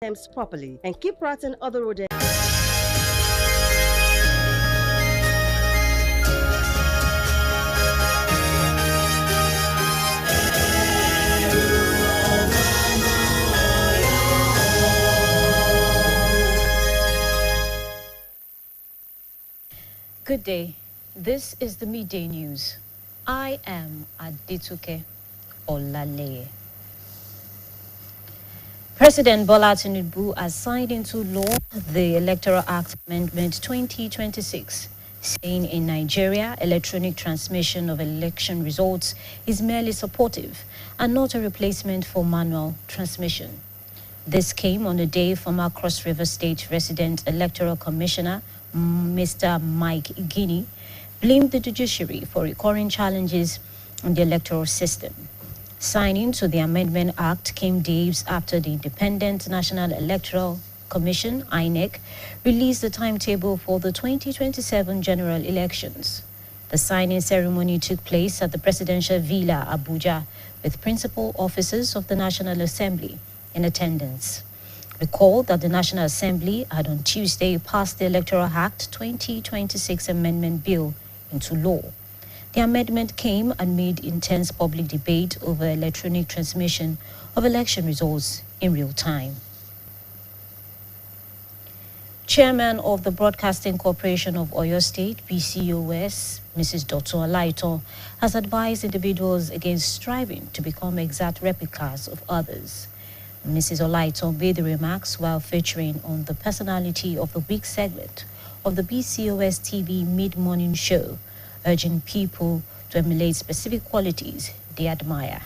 properly and keep rats and other rodents. Good day. This is the midday news. I am Adituke Olaleye. President Bola Tinubu has signed into law the Electoral Act Amendment 2026, saying in Nigeria, electronic transmission of election results is merely supportive and not a replacement for manual transmission. This came on the day former Cross River State resident Electoral Commissioner Mr. Mike Igini blamed the judiciary for recurring challenges in the electoral system. Signing to the Amendment Act came days after the Independent National Electoral Commission, INEC, released the timetable for the 2027 general elections. The signing ceremony took place at the Presidential Villa, Abuja, with principal officers of the National Assembly in attendance. Recall that the National Assembly had on Tuesday passed the Electoral Act 2026 Amendment Bill into law. The amendment came amid intense public debate over electronic transmission of election results in real time. Chairman of the Broadcasting Corporation of Oyo State, BCOS, Mrs. Dotun Olaito, has advised individuals against striving to become exact replicas of others. Mrs. Olaito made the remarks while featuring on the Personality of the Week segment of the BCOS TV mid-morning show, urging people to emulate specific qualities they admire.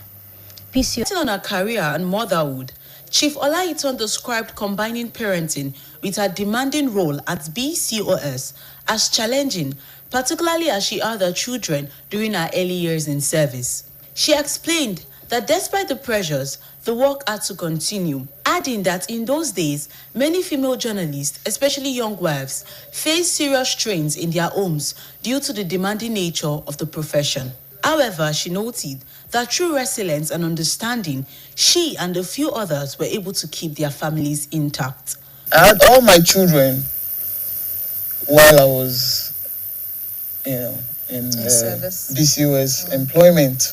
Reflecting on her career and motherhood, Chief Olaiton described combining parenting with her demanding role at BCOS as challenging, particularly as she had her children during her early years in service. She explained that despite the pressures, the work had to continue, adding that in those days, many female journalists, especially young wives, faced serious strains in their homes due to the demanding nature of the profession. However, she noted that through resilience and understanding, she and a few others were able to keep their families intact. I had all my children while I was, in BCOS employment.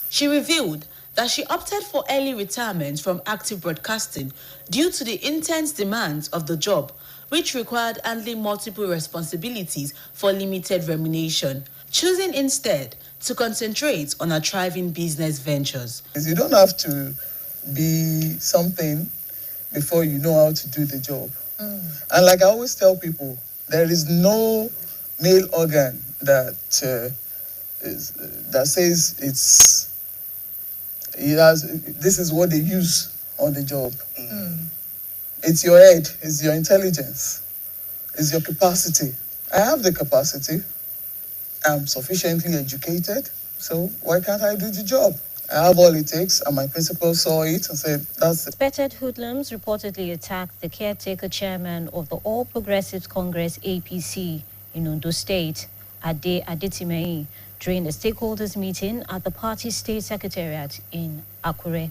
She revealed that she opted for early retirement from active broadcasting due to the intense demands of the job, which required handling multiple responsibilities for limited remuneration, choosing instead to concentrate on her thriving business ventures. You don't have to be something before you know how to do the job. And like I always tell people, there is no male organ that says this is what they use on the job. It's your head, it's your intelligence, it's your capacity. I have the capacity. I'm sufficiently educated, so why can't I do the job? I have all it takes, and my principal saw it and said, that's it. Suspected hoodlums reportedly attacked the caretaker chairman of the All Progressives Congress APC in Ondo State, Ade Adetimei, during a stakeholders meeting at the party state secretariat in Akure.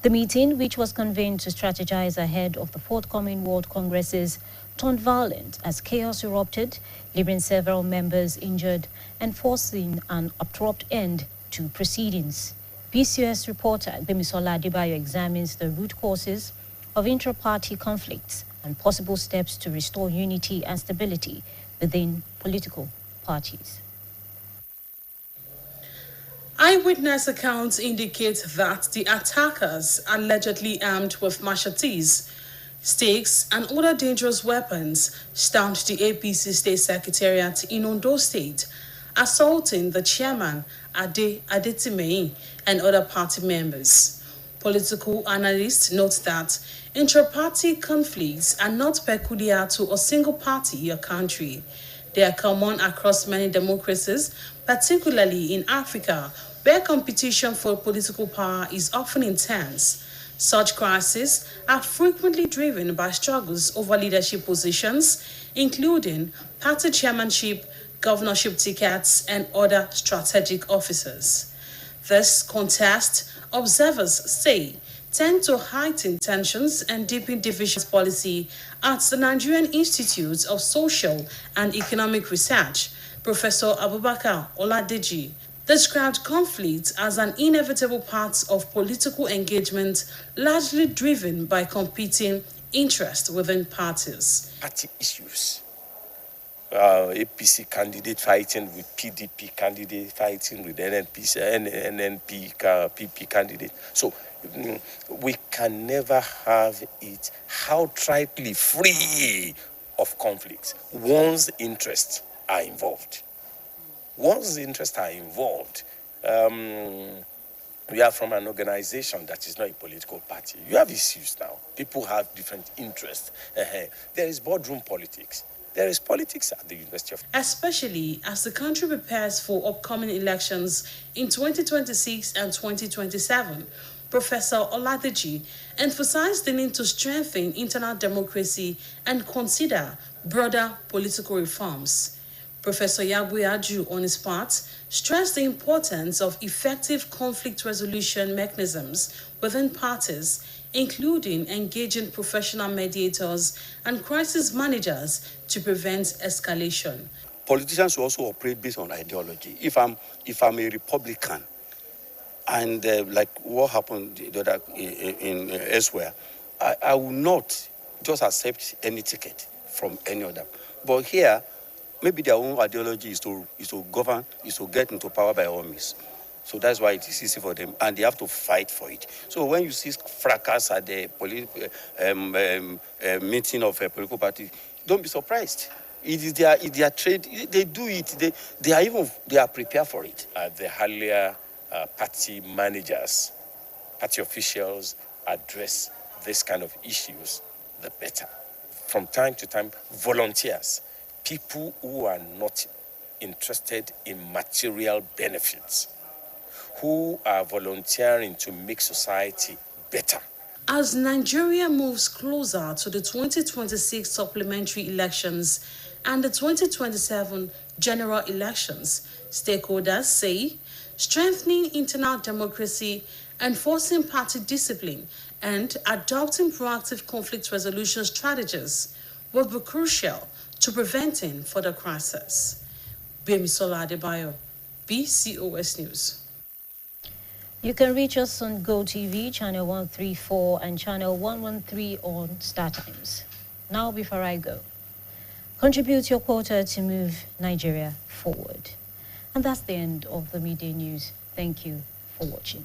The meeting, which was convened to strategize ahead of the forthcoming World Congresses, turned violent as chaos erupted, leaving several members injured and forcing an abrupt end to proceedings. BCOS reporter Bemisola Adebayo examines the root causes of intra-party conflicts and possible steps to restore unity and stability within political parties. Eyewitness accounts indicate that the attackers, allegedly armed with machetes, stakes, and other dangerous weapons, stormed the APC State Secretariat in Ondo State, assaulting the chairman, Ade Adetimei, and other party members. Political analysts note that intra-party conflicts are not peculiar to a single party or country. They are common across many democracies, particularly in Africa, where competition for political power is often intense. Such crises are frequently driven by struggles over leadership positions, including party chairmanship, governorship tickets, and other strategic offices. This contest, observers say, tend to heighten tensions and deepen divisions policy at the Nigerian Institute of Social and Economic Research. Professor Abubakar Oladeji described conflict as an inevitable part of political engagement, largely driven by competing interests within parties. Party issues. APC candidate fighting with PDP candidate fighting with NNP PP candidate. So we can never have it outrightly free of conflicts once interests are involved. Once interests are involved, we are from an organization that is not a political party. You have issues now. People have different interests. There is boardroom politics. There is politics at the University of... Especially as the country prepares for upcoming elections in 2026 and 2027, Professor Oladeji emphasized the need to strengthen internal democracy and consider broader political reforms. Professor Yabuyaju, on his part, stressed the importance of effective conflict resolution mechanisms within parties, including engaging professional mediators and crisis managers to prevent escalation. Politicians will also operate based on ideology. If I'm a Republican, and like what happened the other in elsewhere, I will not just accept any ticket from any other. But here, maybe their own ideology is to govern, is to get into power by all means. So that's why it is easy for them, and they have to fight for it. So when you see fracas at the meeting of a political party, don't be surprised. It is their trade. They do it. They are prepared for it. The earlier party managers, party officials address this kind of issues, the better. From time to time, volunteers, people who are not interested in material benefits, who are volunteering to make society better. As Nigeria moves closer to the 2026 supplementary elections and the 2027 general elections, stakeholders say strengthening internal democracy, enforcing party discipline, and adopting proactive conflict resolution strategies will be crucial to preventing further crisis. Bemisola Adebayo, BCOS News. You can reach us on GoTV, channel 134 and channel 113 on StarTimes. Now, before I go, contribute your quota to move Nigeria forward. And that's the end of the Midday News. Thank you for watching.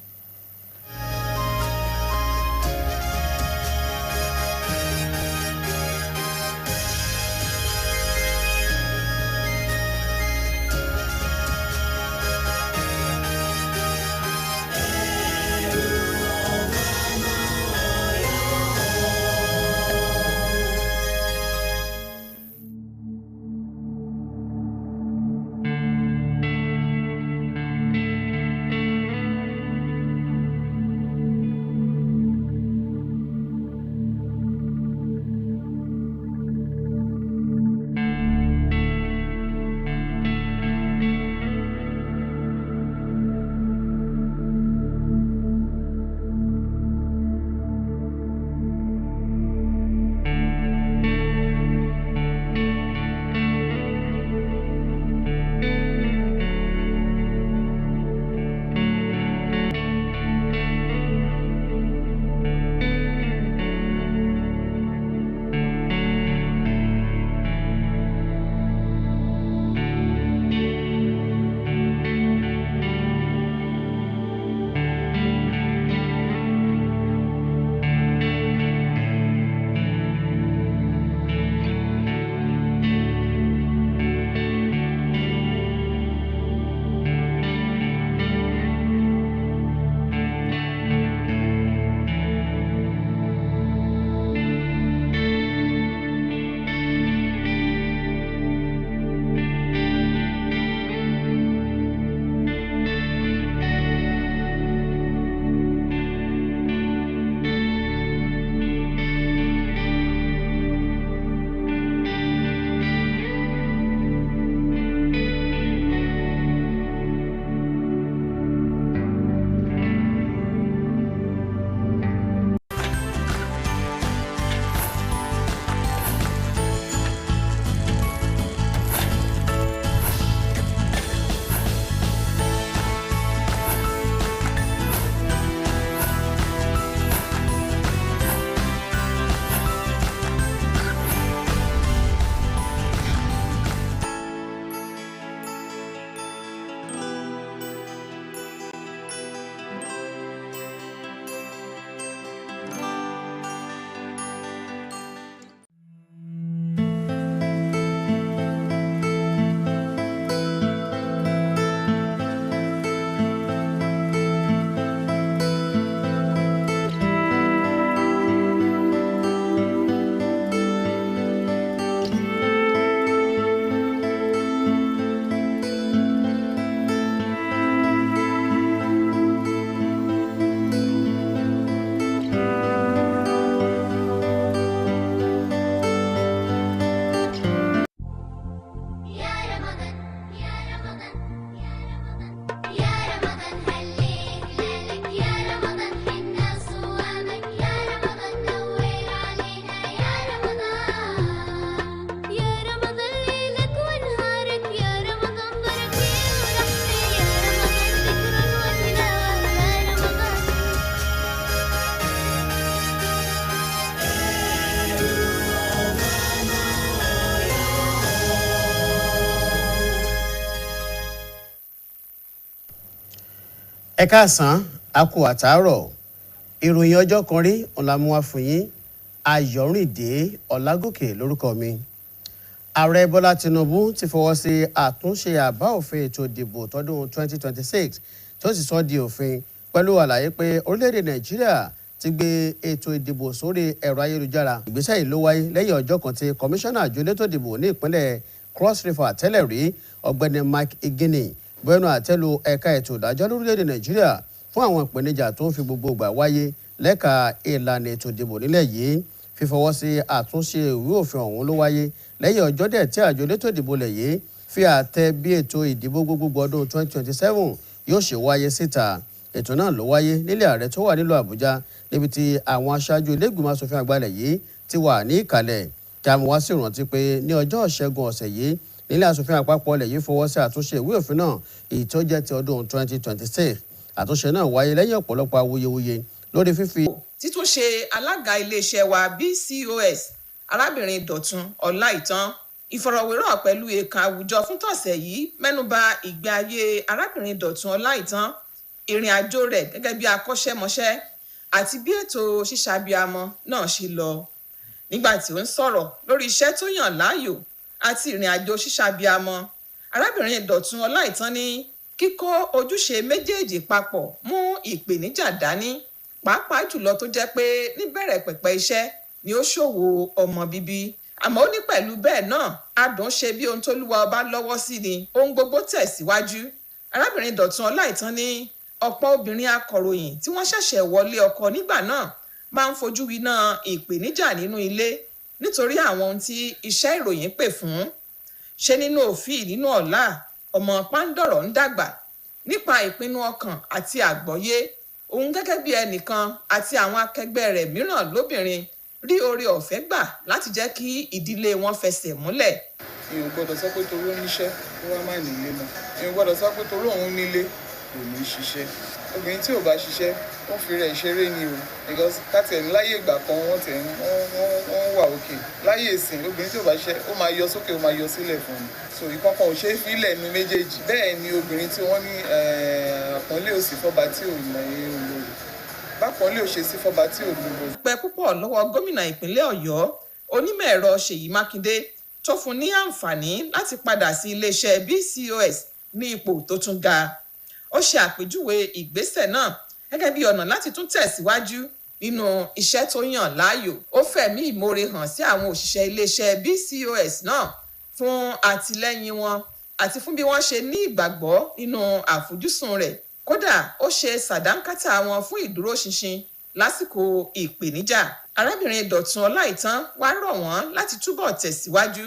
Ẹ káàsán, a kú àtàárọ̀. Ìròyìn ọjọ́ kan rí ọ̀làmú wa fún yín. Ayọ̀rìndé Ọlágòkè lórúkọ mi. Ààrẹ Bọ́lá Tinubu ti fọwọ́ sí àtúnṣe àbá òfin ètò ìdìbò tọdún 2026 tó sì sọ di òfin pẹ̀lú àlàyé pé orílẹ̀-èdè Nàìjíríà ti gbé ètò ìdìbò sórí ẹ̀rọ ayélujára. Ìgbésẹ̀ yìí ló wáyé lẹ́yìn ọjọ́ kan tí kọmíṣánná àjọ elétò ìdìbò ní ìpínlẹ̀ Cross River tẹ́lẹ̀ rí ọ̀gbẹ́ni Mike Igini bẹ́ẹ̀nu àtẹ́lu ẹ̀ka ètò ìdájọ́ lórílẹ̀-èdè Nàìjíríà fún àwọn ìpèníjà tó ń fi gbogbo ìgbà wáyé lẹ́ka ìlànà ètò ìdìbò nílẹ̀ yìí. Fífọwọ́ sí àtúnṣe ìwé òfin ọ̀hún ló wáyé lẹ́yìn ọjọ́ dẹ̀ tí àjọ elétò ìdìbò lẹ̀ yìí fi àtẹ bí ètò ìdìbò gbogbogbò ọdún 2027 yóò ṣe wáyé síta. Ètò náà ló wáyé nílé ààrẹ tó wà nílùú Àbújá níbi tí àwọn aṣáájú ilé ìgbìmọ̀ asòfin àgbà ilẹ̀ yìí ti wà ní ìkàlẹ̀. Kí a mú wá sí ìrántí pé ní ọjọ́ Ìṣẹ́gun ọ̀sẹ̀ yìí nílé asòfin àpapọ̀ ilẹ̀ yìí fọwọ́ sí àtúnṣe ìwé òfin náà èyí tó jẹ́ ti ọdún 2026. Àtúnṣe náà wáyé lẹ́yìn ọ̀pọ̀lọpọ̀ awuyewuye lórí fífi. Títúnṣe alága iléeṣẹ́ wa BCOS arábìnrin Dọ̀tun Ọláìtàn ìfọ̀rọ̀wérọ̀ pẹ̀lú ẹ̀ka àwùjọ fún tọ̀sẹ̀ yìí mẹ́nubà ìgbé ayé arábìnrin Dọ̀tun Ọláìtàn, ìrìn àjò rẹ̀ gẹ́gẹ́ bí akọ́ṣẹ́mọṣẹ́ àti bí ètò ṣíṣàbíamọ náà ṣe lọ. Nígbà tí ó ń sọ̀rọ̀ lórí iṣẹ́ tó yàn láàyò àti ìrìn àjò ṣíṣàbíamọ, arábìnrin Dọ̀tun Ọláìtàn ní kíkó ojúṣe méjèèjì papọ̀ mú ìpèníjà dání, pàápàá jùlọ tó jẹ́ pé níbẹ̀rẹ̀ pẹ̀pẹ̀ iṣẹ́ ni ó ṣòwò ọmọ bíbí. Àmọ́ ó ní pẹ̀lú bẹ́ẹ̀ náà adùn ṣe bí ohun tólúwa ọba lọ́wọ́ sí ni ohun gbogbo tẹ̀síwájú. Arábìnrin Dọ̀tun Ọláìtàn ní ọ̀pọ̀ obìnrin akọ̀ròyìn tí wọ́n ṣẹ̀ṣẹ̀ wọlé ọkọ nígbà náà máa ń fojú winá ìpèníjà nínú ilé nítorí àwọn ohun tí iṣẹ́ ìròyìn pè fún. Ṣé nínú òfin nínú ọ̀la ọmọ pàǹdọ̀rọ̀ ń dàgbà nípa ìpinnu ọkàn àti àgbọ́yé. Òun gẹ́gẹ́ bí ẹnìkan àti àwọn akẹgbẹ́ rẹ̀ mìíràn lóbìnrin rí oore ọ̀fẹ́ gbà láti jẹ́ kí ìdílé wọn fẹsẹ̀ múlẹ̀. Èèyàn gbọ́dọ̀ sọ pé torí ó níṣẹ́ ó wá má nílé mọ́. Èèyàn gbọ́dọ̀ sọ pé torí òun nílé kò ní ṣiṣẹ́. Obìnrin tí ò bá ṣiṣẹ́ wọ́n fi rẹ̀ ṣeré ni o, because káàtì ẹ̀ láyé ìgbà kan wọ́n wà òkè. Láyé ìsìn obìnrin tí ò bá ṣiṣẹ́ ó máa yọ sókè ó máa yọ sílẹ̀ fún un. So ìkankan ò ṣe é fílẹ̀ nu méjèèjì. Bẹ́ẹ̀ ni obìnrin tí wọ́n ní àpọ́nlé òsì fọ́ba tí ò mọ olórí. Bákan lè ṣe sí fọ́ba tí ò lóore. Pẹ́ púpọ̀ lọ́wọ́ gómìnà ìpínlẹ̀ Ọ̀yọ́ onímọ̀ ẹ̀rọ Ṣèyí Mákindé tó fún ní àǹfààní láti padà sí iléeṣẹ́ BCOS ní ipò tó tún ga. Ó ṣe àpèjúwe ìgbésẹ̀ náà gẹ́gẹ́ bí ọ̀nà láti tún tẹ̀síwájú nínú iṣẹ́ tó yàn láàyò. Ó fẹ̀mí ìmoore hàn sí àwọn òṣìṣẹ́ iléeṣẹ́ BCOS náà fún àtìlẹ́yìn wọn àti fún bí wọ́n ṣe ní ìgbàgbọ́ nínú àfojúsùn rẹ̀. Kódà ó ṣe sàdánkátà wọn fún ìdúróṣinṣin lásìkò ìpèníjà. Arábìnrin Dọ̀tun Ọláìtàn wá rọ̀ wọ́n láti túbọ̀ tẹ̀síwájú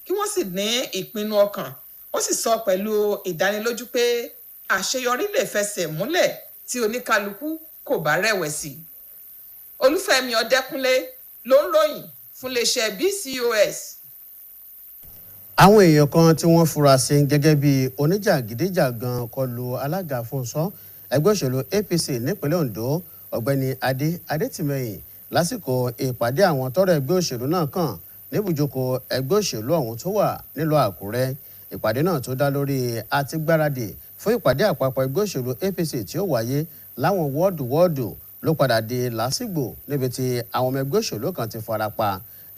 kí wọ́n sì ní ìpinnu ọkàn. Ó sì sọ pẹ̀lú ìdánilójú pé àṣeyọrí lè fẹsẹ̀ múlẹ̀ tí oníkálukú kò bá rẹ̀wẹ̀sì. Olúfẹ́mi Ọdẹ́kúnlé ló ń ròyìn fún iléeṣẹ́ BCOS. Àwọn èèyàn kan tí wọ́n fura sí gẹ́gẹ́ bí oníjàgídíjàgan kọlu alága fúnṣọ́ ẹgbẹ́ òṣèlú APC nípínlẹ̀ Ondo ọ̀gbẹ́ni Adétìmẹ́yìn lásìkò ìpàdé àwọn tọ́rọ̀ ẹgbẹ́ òṣèlú náà kàn níbùjókòó ẹgbẹ́ òṣèlú ọ̀hún tó wà nílùú Àkúrẹ́. Ìpàdé náà tó dá lórí àtìgbáradì fún ìpàdé àpapọ̀ ẹgbẹ́ òṣèlú APC tí ó wáyé láwọn wọ́ọ̀dù ló padà di lásìgbò níbi tí àwọn ọmọ ẹgbẹ́ òṣèlú kan ti farapa.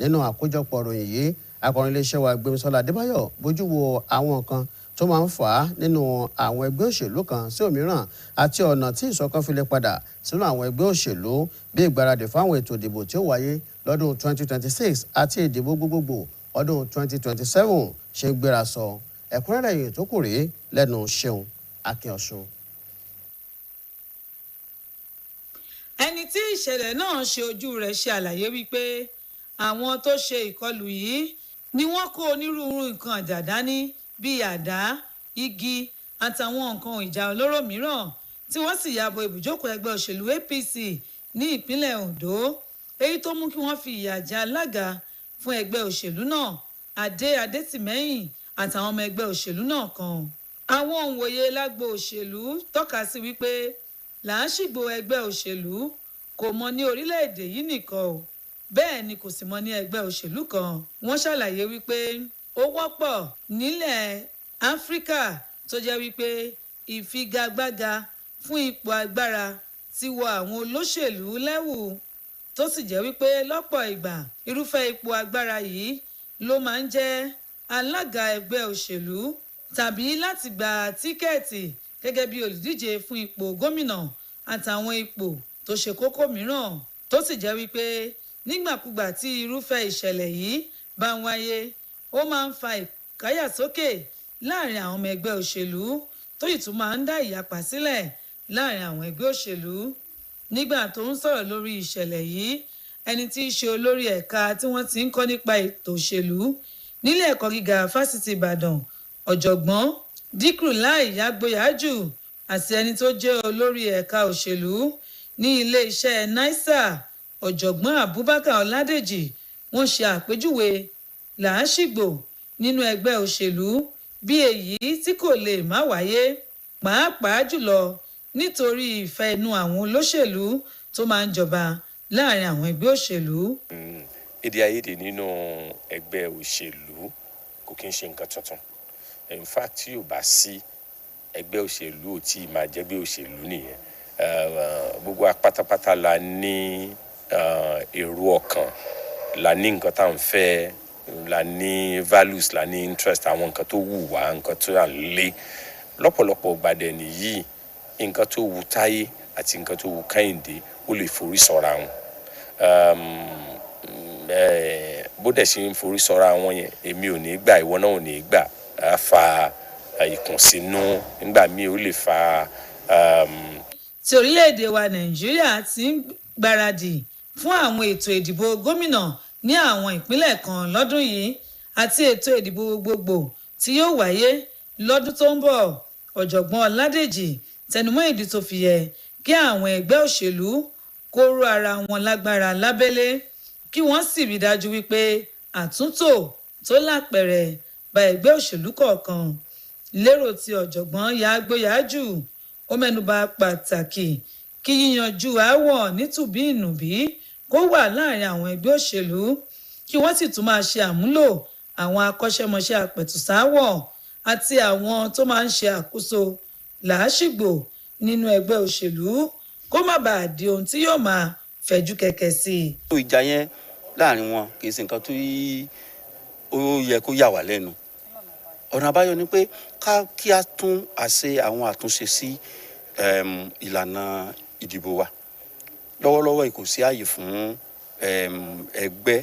Nínú àkójọpọ̀ ròyìn yìí akọrin iléeṣẹ́ wa Gbémisọ́lá Adébáyọ̀ bójú wo àwọn nǹkan tó máa ń fà á nínú àwọn ẹgbẹ́ òṣèlú kan sí òmíràn àti ọ̀nà tí ìṣọ̀kan fi lè padà sínú àwọn ẹgbẹ́ òṣèlú bí ìgbáradì fáwọn ètò ìdìbò tí ó wáyé lọ́dún 2026 àti ìdìbò gbogbogbò ọdún 2027 ṣe ń gbéra sọ. Ẹ̀kúnrẹ́rẹ́ yìí tó kù rèé lẹ́nu Ṣeun Akínọ̀ṣun. Ẹni tí ìṣẹ̀lẹ̀ náà ṣe ojú rẹ̀ ṣe àlàyé wípé àwọn tó ṣe ìkọlù yìí ni wọ́n kó onírúurú nǹkan ìjà dání bíi àdá, igi àtàwọn nǹkan ìjà olóró mìíràn tí wọ́n sì yàbò ibùjókòó ẹgbẹ́ òṣèlú APC ní ìpínlẹ̀ Ondo, èyí tó mú kí wọ́n fi ìyà jẹ alága fún ẹgbẹ́ òṣèlú náà Adétìmẹ́yìn àtàwọn ọmọ ẹgbẹ́ òṣèlú náà kan. Àwọn òǹwòye lágbo òṣèlú tọ́ka sí wípé làásìgbò ẹgbẹ́ òṣèlú kò mọ ní orílẹ̀-èdè yìí nìkan o, bẹ́ẹ̀ ni kò sì mọ ní ẹgbẹ́ òṣèlú kan. Wọ́n ṣàlàyé wípé ó wọ́pọ̀ nílẹ̀ Áfíríkà tó jẹ́ wípé ìfigagbága fún ipò agbára ti wọ àwọn olóṣèlú lẹ́wù tó sì jẹ́ wípé lọ́pọ̀ ìgbà irúfẹ́ ipò agbára yìí ló máa ń jẹ́ alága ẹgbẹ́ òṣèlú tàbí láti gba tíkẹ́ẹ̀tì gẹ́gẹ́ bí olùdíje fún ipò gómìnà àtàwọn ipò tó ṣe kókó mìíràn tó sì jẹ́ wípé nígbàkúgbà tí irúfẹ́ ìṣẹ̀lẹ̀ yìí bá ń wáyé ó máa ń fa ìkáyàsókè láàrin àwọn ọmọ ẹgbẹ́ òṣèlú tó yìí tún máa ń dá ìyapa sílẹ̀ láàrin àwọn ẹgbẹ́ òṣèlú. Nígbà tó ń sọ̀rọ̀ lórí ìṣẹ̀lẹ̀ yìí ẹni tí í ṣe olórí ẹ̀ka tí wọ́n ti ń kọ́ nípa ètò òṣèlú nílé ẹ̀kọ́ gíga fásitì Ìbàdàn ọ̀jọ̀gbọ́n Díkùrúláì Yágbóyàjú àti ẹni tó jẹ́ olórí ẹ̀ka òṣèlú ní ilé-iṣẹ́ NISA ọ̀jọ̀gbọ́n Abubakar Ọládèjì wọ́n ṣe àpèjúwe làásìgbò nínú ẹgbẹ́ òṣèlú bí èyí tí kò lè má wáyé pàápàá jùlọ nítorí ìfẹ́ inú àwọn olóṣèlú tó máa ń jọba láàrin àwọn ẹgbẹ́ òṣèlú. Èdè àìyedè nínú ẹgbẹ́ òṣèlú kò kí ń ṣe nǹkan tuntun. In fact tí ò bá sí ẹgbẹ́ òṣèlú ò tí ì máa jẹ́gbẹ́ òṣèlú nìyẹn. Gbogbo apátápátá la ní èrò ọkàn, la ní nǹkan tá à ń fẹ́, la ní values, la ní interest, àwọn nǹkan tó wù wá, nǹkan tó à ń lé. Lọ́pọ̀lọpọ̀ gbàdẹ̀ nìyí nǹkan tó wù Táyé àti nǹkan tó wù Kẹ́hìndé ó lè forí sọ́ra wọn. Bó dẹ̀ ṣe ń forí sọ́ra wọn yẹn èmi ò ní gbà, ìwọ náà ò ní gbà, á fa ìkùnsínú, nígbà míì ó lè fa. Tí orílẹ̀-èdè wa Nàìjíríà ti ń gbáradì fún àwọn ètò ìdìbò gómìnà ní àwọn ìpínlẹ̀ kan lọ́dún yìí àti ètò ìdìbò gbogbogbò tí yóò wáyé lọ́dún tó ń bọ̀, ọ̀jọ̀gbọ́n Ọládèjì tẹnumọ́ ìdí tó fi yẹ kí àwọn ẹgbẹ́ òṣèlú kó ró ara wọn lágbára lábẹ́lé kí wọ́n sì rí dájú wípé àtúntò tó lápẹẹrẹ bá ẹgbẹ́ òṣèlú kọ̀ọ̀kan. Lérò tí ọ̀jọ̀gbọ́n Yágbóyàjú ó mẹ́nuba pàtàkì kí yíyanjú aáwọ̀ nítùbí ìnùbí kó wà láàrin àwọn ẹgbẹ́ òṣèlú kí wọ́n sì tún máa ṣe àmúlò àwọn akọ́ṣẹ́mọṣẹ́ apẹ̀tùsááwọ̀ àti àwọn tó máa ń ṣe àkóso làásìgbò nínú ẹgbẹ́ òṣèlú kó má bàa di ohun tí yóò máa fẹ̀jú kẹ̀kẹ́ sí i. Ìjà yẹn láàrin wọn kì í ṣe nǹkan tó ó yẹ kó yà wá lẹ́nu. Ọ̀nà àbáyọ ni pé kí a tún àwọn àtúnṣe sí ìlànà ìdìbò wa. Lọ́wọ́lọ́wọ́ kò sí ààyè fún ẹgbẹ́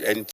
ẹni